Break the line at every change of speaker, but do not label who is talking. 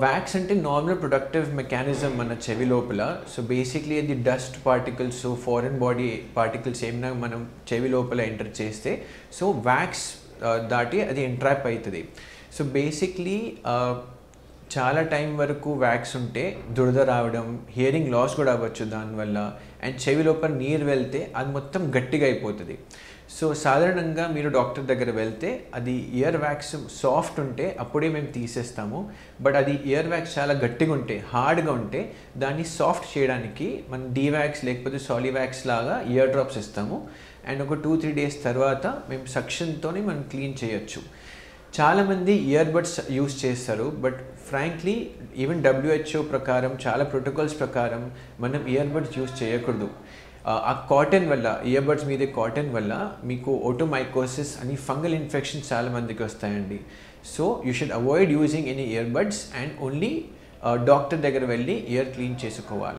Wax అంటే normal productive mechanism మన చెవి లోపల. సో బేసిక్లీ అది dust particles, foreign body particles ఏమైనా మనం చెవి లోపల ఎంటర్ చేస్తే సో వ్యాక్స్ దాటి అది ఎంట్రాప్ అవుతుంది. సో బేసిక్లీ చాలా టైం వరకు వ్యాక్స్ ఉంటే దురద రావడం, హియరింగ్ లాస్ కూడా అవ్వచ్చు దానివల్ల. అండ్ చెవి లోపల నీరు వెళ్తే అది మొత్తం గట్టిగా అయిపోతుంది. సో సాధారణంగా మీరు డాక్టర్ దగ్గర వెళ్తే అది ఇయర్ వ్యాక్స్ సాఫ్ట్ ఉంటే అప్పుడే మేము తీసేస్తాము. బట్ అది ఇయర్ వ్యాక్స్ చాలా గట్టిగా ఉంటే, హార్డ్గా ఉంటే దాన్ని సాఫ్ట్ చేయడానికి మనం డీవ్యాక్స్ లేకపోతే సాలివ్యాక్స్ లాగా ఇయర్ డ్రాప్స్ ఇస్తాము. అండ్ ఒక 2-3 డేస్ తర్వాత మేము సక్షన్తోనే మనం క్లీన్ చేయొచ్చు. చాలామంది ఇయర్ బడ్స్ యూస్ చేస్తారు. బట్ ఫ్రాంక్లీ ఈవెన్ WHO ప్రకారం, చాలా ప్రోటోకాల్స్ ప్రకారం మనం ఇయర్ బడ్స్ యూస్ చేయకూడదు. ఆ కాటన్ వల్ల, ఇయర్ బడ్స్ మీద కాటన్ వల్ల మీకు ఓటోమైకోసిస్ అని ఫంగల్ ఇన్ఫెక్షన్స్ చాలా మందికి వస్తాయండి. So you should avoid using any ear buds and only doctor దగ్గర వెళ్ళి ఇయర్ క్లీన్ చేసుకోవాలి.